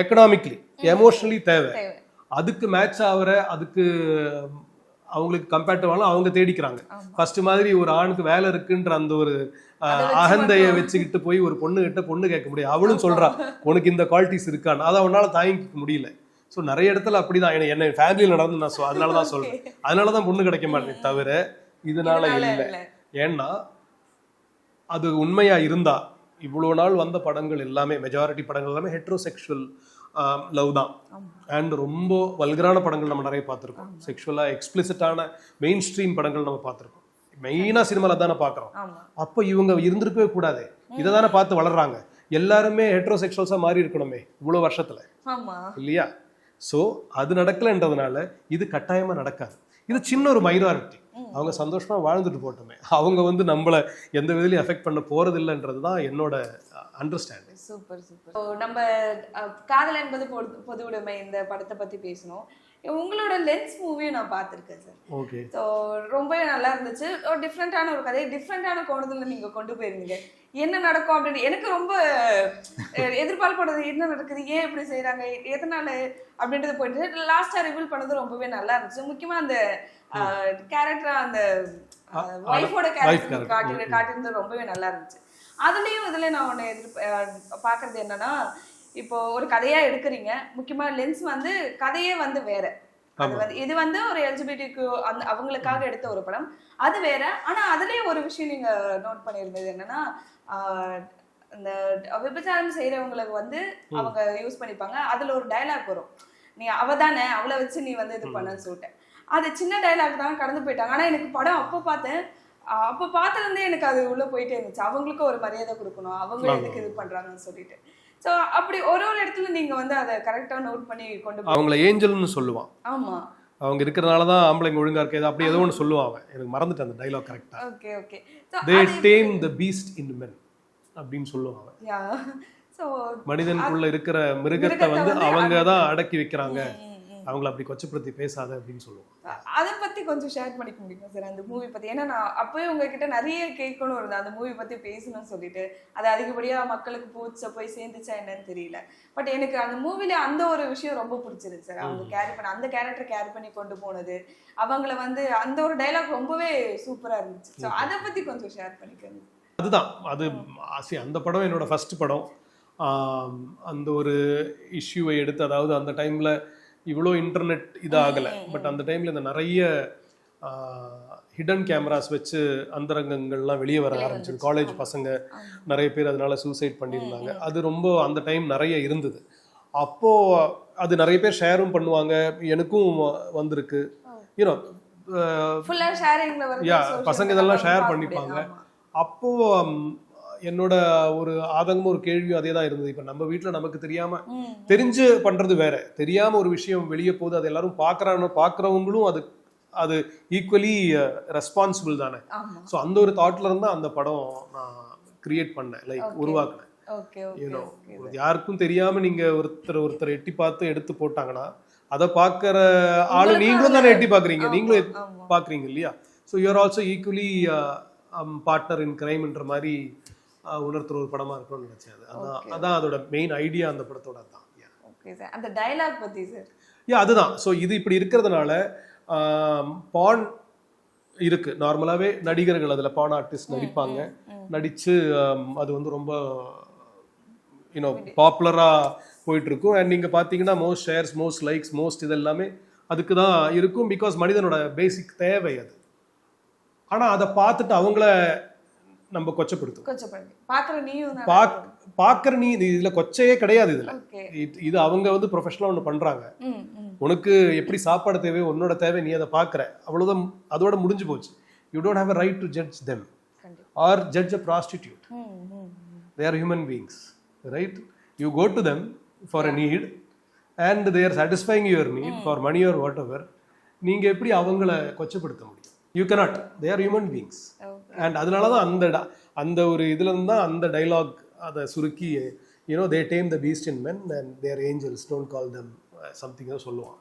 எக்கனாமிக்லி எமோஷனலி தேவை. தேவை. அதுக்கு மேட்ச் ஆகிற அதுக்கு அவங்களுக்கு கம்பேரிட்டிவாலும் அவங்க தேடிக்கிறாங்க. ஃபர்ஸ்ட் மாதிரி ஒரு ஆணுக்கு வேலை இருக்குன்ற அந்த ஒரு அகந்தையை வச்சுக்கிட்டு போய் ஒரு பொண்ணு கேட்க முடியாது. அவளும் சொல்றா உனக்கு இந்த குவாலிட்டிஸ் இருக்கான்னு, அதை அவனால தாங்கிக்க முடியல. ஸோ நிறைய இடத்துல அப்படிதான் என்ன ஃபேமிலியில் நடந்து நான் அதனால தான் சொல்றேன். அதனால தான் பொண்ணு கிடைக்க மாட்டேன் தவிர இதனால இல்லை. ஏன்னா அது உண்மையா இருந்தா இவ்வளோ நாள் வந்த படங்கள் எல்லாமே மெஜாரிட்டி படங்கள் எல்லாமே ஹெட்ரோசெக்ஷுவல் லவ் தான். அண்ட் ரொம்ப வல்கரான படங்கள் நம்ம நிறைய பார்த்துருக்கோம். செக்ஷுவலாக எக்ஸ்பிளிசிட்டான மெயின் ஸ்ட்ரீம் படங்கள் நம்ம பார்த்துருக்கோம். மெயினாக சினிமாவில் தானே பார்க்குறோம். அப்போ இவங்க இருந்திருக்கவே கூடாது, இதை தானே பார்த்து வளர்றாங்க. எல்லாருமே ஹெட்ரோசெக்ஷுவல்ஸாக மாறி இருக்கணுமே இவ்வளோ வருஷத்துல, இல்லையா? ஸோ அது நடக்கலைன்றதுனால இது கட்டாயமாக நடக்காது. இது சின்ன ஒரு மைனாரிட்டி, அவங்க சந்தோஷமா வாழ்ந்துட்டு போட்டோமே, அவங்க நம்மள எந்த விதத்திலையும் எஃபெக்ட் பண்ண போறது இல்லைன்றது தான் என்னோட அண்டர்ஸ்டாண்டிங். Super super. நம்ம காதல் என்பது பொது உடைமை இந்த படத்தை பத்தி பேசணும். உங்களோட லென்ஸ் மூவியும் நான் பார்த்துருக்கேன் சார். ஓகே. ஸோ ரொம்பவே நல்லா இருந்துச்சு. ஒரு டிஃப்ரெண்டான ஒரு கதையை டிஃப்ரெண்டான கோணத்தில் நீங்க கொண்டு போயிருந்தீங்க. என்ன நடக்கும் அப்படின்னு எனக்கு ரொம்ப எதிர்பார்ப்படுறது, என்ன நடக்குது, ஏன் இப்படி செய்யறாங்க, எதனால அப்படின்றது போயிட்டு லாஸ்டா ரிவீல் பண்ணது ரொம்பவே நல்லா இருந்துச்சு. முக்கியமா அந்த கேரக்டரா அந்த ஒய்ஃபோட கேரக்டர் காட்டியிருந்தது ரொம்பவே நல்லா இருந்துச்சு. அதுலயும் இதுல நான் ஒண்ணு பாக்குறது என்னன்னா, இப்போ ஒரு கதையா எடுக்கிறீங்க, முக்கியமா லென்ஸ் கதையே வேற. அது இது ஒரு எல்ஜிபிடிக்கு அவங்களுக்காக எடுத்த ஒரு படம், அது வேற. ஆனா அதுலயே ஒரு விஷயம் நீங்க நோட் பண்ணியிருந்தது என்னன்னா, இந்த விபச்சாரம் செய்யறவங்களுக்கு அவங்க யூஸ் பண்ணிப்பாங்க. அதுல ஒரு டயலாக் வரும், நீ அவதானே அவளை வச்சு நீ இது பண்ணன்னு சொல்லிட்டு. அது சின்ன டைலாக் தான், கடந்து போயிட்டாங்க. ஆனா எனக்கு படம் அப்போ பார்த்ததுலேருந்தே எனக்கு அது உள்ள போயிட்டே இருந்துச்சு. அவங்களுக்கும் ஒரு மரியாதை கொடுக்கணும், அவங்களும் எனக்கு இது பண்றாங்கன்னு சொல்லிட்டு. ஸோ அப்படி ஒரு இடத்துல நீங்க அதை கரெக்டா நோட் பண்ணி கொண்டு அவங்கள ஏஞ்சல்னு சொல்லுவான். ஆமா, அவங்க இருக்கிறதுனால தான் ஆம்பளைங்க ஒழுங்கா இருக்காது, அப்படி ஏதோ ஒன்று சொல்லுவான் அவன். எனக்கு மறந்துட்டேன் அந்த டைலாக் கரெக்டா. Okay okay. they tame the beast in men அப்படின்னு சொல்லுவான் அவன். யா. ஸோ மனிதனுக்குள்ள இருக்கிற மிருகத்தை அவங்க தான் அடக்கி வைக்கிறாங்க, அவங்கள அப்படி கொச்சப்படுத்தி பேசாத அப்படின்னு சொல்லுவோம். அதை பத்தி கொஞ்சம் ஷேர் பண்ணிக்க முடியுமா சார் அந்த மூவி பத்தி? ஏன்னா நான் அப்பவே உங்ககிட்ட நிறைய கேட்கணும் இருந்தேன் அந்த மூவி பத்தி பேசணும்னு சொல்லிட்டு. அது அதிகப்படியா மக்களுக்கு போய் சேர்ந்துச்சா என்னன்னு தெரியல. பட் எனக்கு அந்த மூவில அந்த ஒரு விஷயம் ரொம்ப பிடிச்சிருக்கு சார். அவங்க அந்த கேரக்டர் கேர் பண்ணி கொண்டு போனது, அவங்கள அந்த ஒரு டைலாக் ரொம்பவே சூப்பரா இருந்துச்சு. ஸோ அதை பத்தி கொஞ்சம் ஷேர் பண்ணிக்கோங்க. அதுதான் அது அந்த படம் என்னோட ஃபர்ஸ்ட் படம். அந்த ஒரு இஷ்யூவை எடுத்து, அதாவது அந்த டைம்ல இவ்வளோ இன்டர்நெட் இதாகலை, பட் அந்த டைமில் இந்த நிறைய ஹிடன் கேமராஸ் வச்சு அந்தரங்கங்கள்லாம் வெளியே வர ஆரம்பிச்சு. காலேஜ் பசங்க நிறைய பேர் அதனால சூசைட் பண்ணியிருந்தாங்க. அது ரொம்ப அந்த டைம் நிறைய இருந்தது. அப்போது அது நிறைய பேர் ஷேரும் பண்ணுவாங்க, எனக்கும் வந்திருக்கு. யூனோ பசங்க இதெல்லாம் ஷேர் பண்ணிப்பாங்க. அப்போது என்னோட ஒரு ஆதங்கமும் ஒரு கேள்வியும் அதே தான் இருந்தது. இப்போ நம்ம வீட்டில் நமக்கு தெரிஞ்சு பண்ணுறது வேற, தெரியாமல் ஒரு விஷயம் வெளியே போகுது, அது எல்லாரும் பார்க்குறவங்களும் அது ஈக்குவலி ரெஸ்பான்சிபிள் தானே. ஸோ அந்த ஒரு தாட்ல இருந்தா அந்த படம் நான் கிரியேட் பண்ணேன், லைக் உருவாக்குனேன். யாருக்கும் தெரியாம நீங்க ஒருத்தர் எட்டி பார்த்து எடுத்து போட்டாங்கன்னா அதை பார்க்குற ஆளு நீங்களும் தானே எட்டி பார்க்குறீங்க, நீங்களும் பார்க்குறீங்க இல்லையா? So you are also equally partner in கிரைம்ன்ற மாதிரி உணர்த்துற ஒரு படமா இருக்கும்னு நினைச்சேன். அதான் அதோட மெயின் ஐடியா அந்த படத்தோட. தான் அந்த டயலாக் பத்தி சார். அதுதான். ஸோ இது இப்படி இருக்கிறதுனால பான் இருக்கு, நார்மலாவே நடிகர்கள் அதுல பான் ஆர்டிஸ்ட் நடிப்பாங்க, நடிச்சு அது ரொம்ப பாப்புலரா போயிட்டு இருக்கும். அண்ட் நீங்க பாத்தீங்கன்னா most shares, most likes, most இது எல்லாமே அதுக்கு தான் இருக்கும். பிகாஸ் மனிதனோட பேசிக் தேவை அது. ஆனா அதை பார்த்துட்டு அவங்கள நம்ம கொச்சப்படுத்தும். பாக்குற நீ இதுல கொச்சையே கிடையாது. இதுல இது அவங்க ப்ரொஃபஷனலா ஒண்ணு பண்றாங்க. உனக்கு எப்படி சாப்பாடு தேவை, உன்னோட தேவை, நீ அதை பாக்குற, அவ்வளவுதான், அதோட முடிஞ்சு போச்சு. You don't have a right to judge them or judge a prostitute. They are human beings, right? You go to them for a need and they are satisfying your need for money or whatever. நீங்க எப்படி அவங்கள கொச்சப்படுத்த முடியும்? You cannot. They are human beings. And அதனால தான் அந்த ஒரு இதுல இருந்தா அந்த டயலாக் அதை சுருக்கி, they tame the beast in men and they are angels, don't call them something else சொல்லுவான்.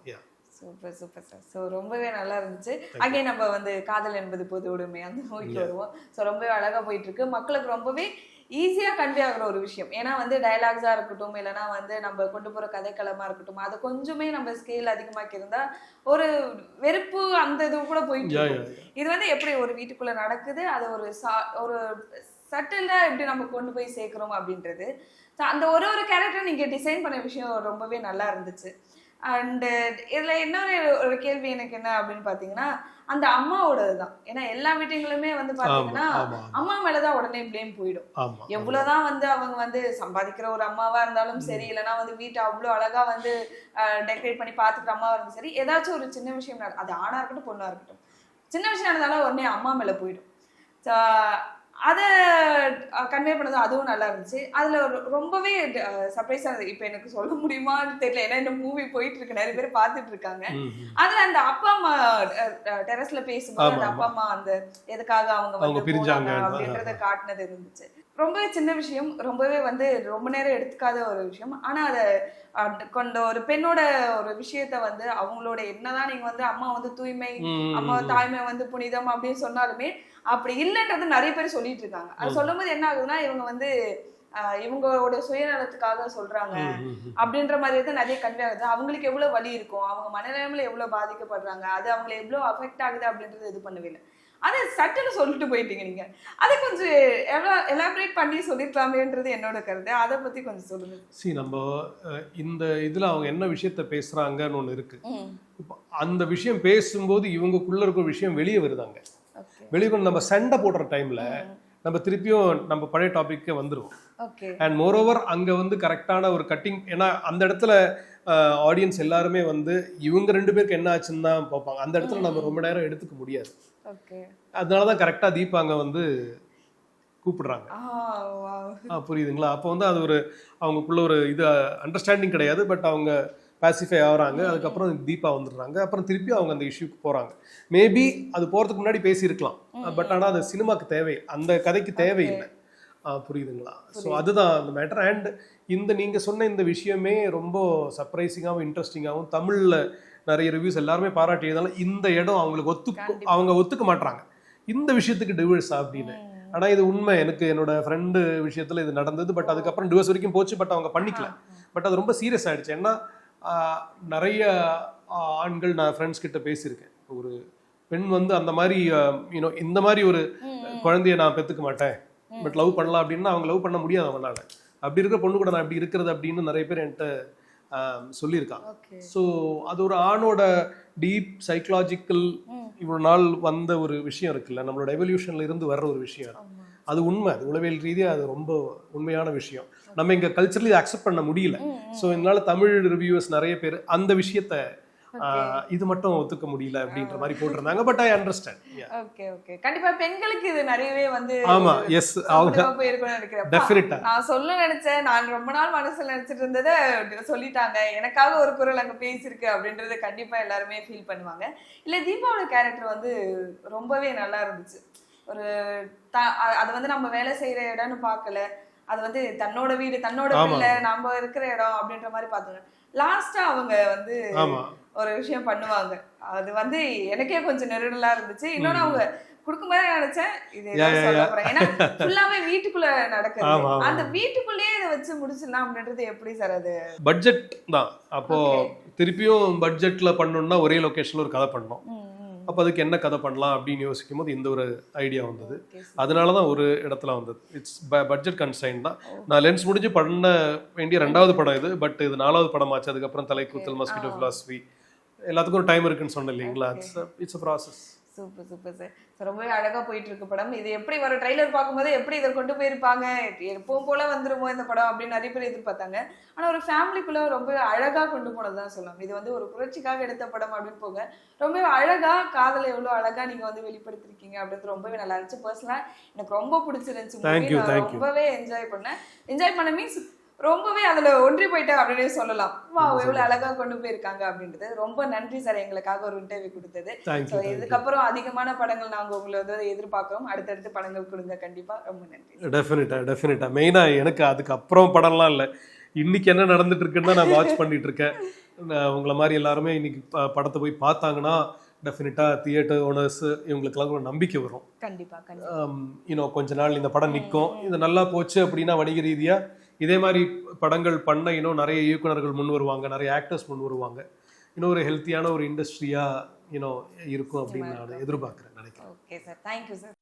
Super super sir. ஸோ ரொம்பவே நல்லா இருந்துச்சு. அங்கே நம்ம காதல் என்பது பொது உடைமை அந்த மூவிக்கு வருவோம். ஸோ ரொம்பவே அழகா போயிட்டு இருக்கு. மக்களுக்கு ரொம்பவே ஈஸியாக கன்வே ஆகிற ஒரு விஷயம். ஏன்னா வந்து டயலாக்ஸாக இருக்கட்டும், இல்லைனா வந்து நம்ம கொண்டு போகிற கதைக்களமாக இருக்கட்டும், அதை கொஞ்சமே நம்ம ஸ்கேல் அதிகமாக்கி இருந்தால் ஒரு வெறுப்பு அந்த இது கூட போயிட்டு இருக்கும். இது வந்து எப்படி ஒரு வீட்டுக்குள்ளே நடக்குது, அதை ஒரு சட்டிலாக எப்படி நம்ம கொண்டு போய் சேர்க்குறோம் அப்படின்றது. அந்த ஒரு கேரக்டர் நீங்கள் டிசைன் பண்ண விஷயம் ரொம்பவே நல்லா இருந்துச்சு. அண்டு இதில் இன்னொரு ஒரு கேள்வி எனக்கு என்ன அப்படின்னு பார்த்தீங்கன்னா, அந்த அம்மாவோடது தான். ஏன்னா எல்லா வீட்டுங்களுமே வந்து பார்த்தீங்கன்னா அம்மா மேலதான் உடனே பிளேம் போயிடும். எவ்வளவுதான் வந்து அவங்க வந்து சம்பாதிக்கிற ஒரு அம்மாவா இருந்தாலும் சரி, இல்லைன்னா வந்து வீட்டை அவ்வளோ அழகா வந்து டெக்கரேட் பண்ணி பார்த்துக்கிற அம்மாவா இருந்தாலும் சரி, ஏதாச்சும் ஒரு சின்ன விஷயம் அது ஆணா இருக்கட்டும் பொண்ணா இருக்கட்டும், சின்ன விஷயம் நடந்தாலும் உடனே அம்மா மேல போயிடும். அதை கன்வே பண்ணது அதுவும் நல்லா இருந்துச்சு. அதுல ரொம்பவே சர்ப்ரைஸா இருந்தது. இப்ப எனக்கு சொல்ல முடியுமான்னு தெரியல, ஏன்னா இந்த மூவி போயிட்டு இருக்கு, நிறைய பேர் பார்த்துட்டு இருக்காங்க. அதுல அந்த அப்பா அம்மா டெரஸ்ல பேசும்போது அந்த அப்பா அம்மா அந்த எதுக்காக அவங்க வந்து பிரிஞ்சாங்க அப்படின்றத காட்டினது இருந்துச்சு. ரொம்பவே சின்ன விஷயம், ரொம்பவே வந்து ரொம்ப நேரம் எடுத்துக்காத ஒரு விஷயம். ஆனா அதை கொண்ட ஒரு பெண்ணோட ஒரு விஷயத்த வந்து அவங்களோட என்னதான் நீங்க வந்து அம்மா வந்து தூய்மை, அம்மா தாய்மை வந்து புனிதம் அப்படின்னு சொன்னாலுமே அப்படி இல்லைன்றது நிறைய பேர் சொல்லிட்டு இருக்காங்க. அது சொல்லும் போது என்ன ஆகுதுன்னா, இவங்க வந்து இவங்களோட சுயநலத்துக்காக சொல்றாங்க அப்படின்ற மாதிரி தான் நிறைய கன்வே ஆகுது. அவங்களுக்கு எவ்வளவு வலி இருக்கும், அவங்க மனநிலைமையில எவ்வளவு பாதிக்கப்படுறாங்க, அது அவங்களை எவ்வளவு அஃபெக்ட் ஆகுது அப்படின்றது இது பண்ணவே இல்லை. அதை சட்டுன்னு சொல்லிட்டு போயிட்டீங்க நீங்க. அதை கொஞ்சம் எலாபரேட் பண்ணி சொல்லிருக்கலாமேன்றது என்னோட கருத்து. அதை பத்தி கொஞ்சம் சொல்லுங்க. நம்ம இந்த இதுல அவங்க என்ன விஷயத்த பேசுறாங்கன்னு ஒண்ணு இருக்கு. அந்த விஷயம் பேசும்போது இவங்களுக்குள்ள இருக்க விஷயம் வெளியே வருதாங்க. வெளியே நம்ம சண்டை போடுற டைம்ல நம்ம திருப்பியும் நம்ம பழைய டாபிக்கே வந்துருவோம். அண்ட் மோரோவர் அங்க வந்து கரெக்டான ஒரு கட்டிங், ஏன்னா அந்த இடத்துல ஆடியன்ஸ் எல்லாருமே வந்து இவங்க 2 பேருக்கு என்ன ஆச்சுன்னு தான் பார்ப்பாங்க. அந்த இடத்துல நம்ம ரொம்ப நேரம் எடுத்துக்க முடியாது. அதனாலதான் கரெக்டா தீபாங்க வந்து கூப்பிடுறாங்க. புரியுதுங்களா? அப்போ வந்து அது ஒரு அவங்களுக்குள்ள ஒரு இது அண்டர்ஸ்டாண்டிங் கிடையாது, பட் அவங்க பாசிஃபை ஆகுறாங்க. அதுக்கப்புறம் தீபா வந்துடுறாங்க. அப்புறம் திருப்பி அவங்க அந்த இஷ்யூக்கு போறாங்க. மேபி அது போறதுக்கு முன்னாடி பேசியிருக்கலாம், பட் ஆனால் அது சினிமாக்கு தேவை, அந்த கதைக்கு தேவையில்லை. புரியுதுங்களா? ஸோ அதுதான் அந்த மேட்டர். அண்ட் இந்த நீங்க சொன்ன இந்த விஷயமே ரொம்ப சர்ப்ரைசிங்காகவும் இன்ட்ரெஸ்டிங்காகவும் தமிழ்ல நிறைய ரிவ்யூஸ் எல்லாருமே பாராட்டியதால இந்த இடம் அவங்களுக்கு அவங்க ஒத்துக்க மாட்டாங்க இந்த விஷயத்துக்கு டிவோர்ஸ் அப்படின்னு. ஆனா இது உண்மை. எனக்கு என்னோட ஃப்ரெண்டு விஷயத்துல இது நடந்தது, பட் அதுக்கப்புறம் டிவோர்ஸ் வரைக்கும் போச்சு, பட் அவங்க பண்ணிக்கல. பட் அது ரொம்ப சீரியஸ் ஆயிடுச்சு. ஏன்னா நிறைய ஆண்கள் நான் ஃப்ரெண்ட்ஸ் கிட்ட பேசியிருக்கேன், ஒரு பெண் வந்து அந்த மாதிரி இந்த மாதிரி ஒரு குழந்தைய நான் பெற்றுக்க மாட்டேன், பட் லவ் பண்ணலாம் அப்படின்னா அவங்க லவ் பண்ண முடியாது அவங்களால. அப்படி இருக்கிற பொண்ணு கூட நான் இப்படி இருக்கிறது அப்படின்னு நிறைய பேர் என்கிட்ட சொல்லியிருக்காங்க. ஸோ அது ஒரு ஆணோட டீப் சைக்கலாஜிக்கல் இவ்வளோ நாள் வந்த ஒரு விஷயம் இருக்குல்ல, நம்மளோட எவல்யூஷன்ல இருந்து வர்ற ஒரு விஷயம். அது உண்மை, அது உளவியல் ரீதியாக அது ரொம்ப உண்மையான விஷயம். நம்ம இங்கே கல்ச்சரலி அக்செப்ட் பண்ண முடியல. ஸோ இதனால தமிழ் ரிவ்யூவர்ஸ் நிறைய பேர் அந்த விஷயத்த இது மட்டும் ஒத்துக்க முடியல அப்படின்ற மாதிரி போட்டிருந்தாங்க. But I understand. Okay okay, கண்டிப்பா பெண்களுக்கு இது நிறையவே வந்து ஆமா எஸ் அவங்க போயிருக்கும்னு நினைக்கிறேன். டெஃபினட்டா நான் சொல்ல நினைச்சேன், நான் ரொம்ப நாள் மனசுல நினைச்சிட்டு இருந்ததை சொல்லிட்டாங்க, எனக்காக ஒரு குரல் அங்க பேசியிருக்கு அப்படின்றத கண்டிப்பா எல்லாருமே ஃபீல் பண்ணுவாங்க. இல்ல தீபாவோட கேரக்டர் வந்து ரொம்பவே நல்லா இருந்துச்சு. ஒரு அது வந்து நம்ம வேலை செய்யற இடம்னு பார்க்கல, அது வந்து தன்னோட வீடு, தன்னோட பிள்ளை, நம்ம இருக்கிற இடம் அப்படின்ற மாதிரி பார்த்துங்க. லாஸ்டா அவங்க வந்து ஒரு விஷயம் பண்ணுவாங்க, அது வந்து எனக்கே கொஞ்சம் நெருடலா இருந்துச்சு. இன்னொன்னு அவங்க குடுக்கும்போது நினைச்சேன் இது சொல்ல போறேன், ஏன்னா ஃபுல்லாவே வீட்டுக்குள்ள நடக்குது, அந்த வீட்டுக்குள்ளேயே இதை வச்சு முடிச்சிடலாம் அப்படின்றது எப்படி சார்? அது பட்ஜெட் தான். அப்போ திருப்பியும் பட்ஜெட்ல பண்ணணும்னா ஒரே லொகேஷன்ல ஒரு கதை பண்ணணும். அப்போ அதுக்கு என்ன கதை பண்ணலாம் அப்படின்னு யோசிக்கும் போது இந்த ஒரு ஐடியா வந்தது. அதனால தான் ஒரு இடத்துல வந்தது. இட்ஸ் பட்ஜெட் கன்ஸ்ட்ரைன் தான். நான் லென்ஸ் முடிஞ்சு பண்ண வேண்டிய 2வது படம் இது, பட் இது 4வது படம் ஆச்சு. அதுக்கப்புறம் தலைக்கூத்தல், மஸ்கிட்டோ பிலாசபி, எல்லாத்துக்கும் ஒரு டைம் இருக்குன்னு சொன்னேன் இல்லைங்களா? It's a process. Super super sir, ரொம்பவே அழகா போயிட்டு இருக்கு படம். இது எப்படி வர ட்ரைலர் பார்க்கும்போது எப்படி இதை கொண்டு போயிருப்பாங்க, எப்பவும் போல வந்துருமோ இந்த படம் அப்படின்னு நிறைய பேர் எதிர்பார்த்தாங்க. ஆனா ஒரு ஃபேமிலிக்குள்ள ரொம்ப அழகா கொண்டு போனதுதான் சொல்லலாம். இது வந்து ஒரு புரட்சிக்காக எடுத்த படம் அப்படின்னு போங்க, ரொம்பவே அழகா காதலை எவ்வளவு அழகா நீங்க வந்து வெளிப்படுத்திருக்கீங்க அப்படின்றது ரொம்பவே நல்லா இருந்துச்சு. பர்சனலா எனக்கு ரொம்ப பிடிச்சிருந்துச்சு. ரொம்பவே என்ஜாய் பண்ண மீன்ஸ் ரொம்பவே அதுல ஒன்றி போயிட்டேன் அப்படின்னு சொல்லலாம். எவ்வளவு அழகா கொண்டு போயிருக்காங்க அப்படின்றது. ரொம்ப நன்றி சார் எங்களுக்காக ஒரு இன்டர்வியூ கொடுத்தது. இதுக்கப்புறம் அதிகமான படங்கள் நாங்க உங்களை வந்து எதிர்பார்க்கிறோம். அடுத்தடுத்து படங்கள் கொடுங்க கண்டிப்பா. ரொம்ப நன்றி. டெஃபினட்டா மெயினா எனக்கு அதுக்கப்புறம் படம்லாம் இல்லை, இன்னைக்கு என்ன நடந்துட்டு இருக்குன்னு நான் வாட்ச் பண்ணிட்டு இருக்கேன். உங்களை மாதிரி எல்லாருமே இன்னைக்கு படத்தை போய் பார்த்தாங்கன்னா டெஃபினட்டாக தியேட்டர் ஓனர்ஸ் இவங்களுக்கெல்லாம் ஒரு நம்பிக்கை வரும். கண்டிப்பா இன்னும் கொஞ்ச நாள் இந்த படம் நிற்கும், இது நல்லா போச்சு அப்படின்னா வணிக ரீதியாக இதே மாதிரி படங்கள் பண்ண இன்னும் நிறைய இயக்குனர்கள் முன் வருவாங்க, நிறைய ஆக்டர்ஸ் முன் வருவாங்க, இன்னும் ஒரு ஹெல்த்தியான ஒரு இண்டஸ்ட்ரியாக இருக்கும் அப்படின்னு நான் எதிர்பார்க்குறேன், நினைக்கிறேன். Okay sir, thank you sir.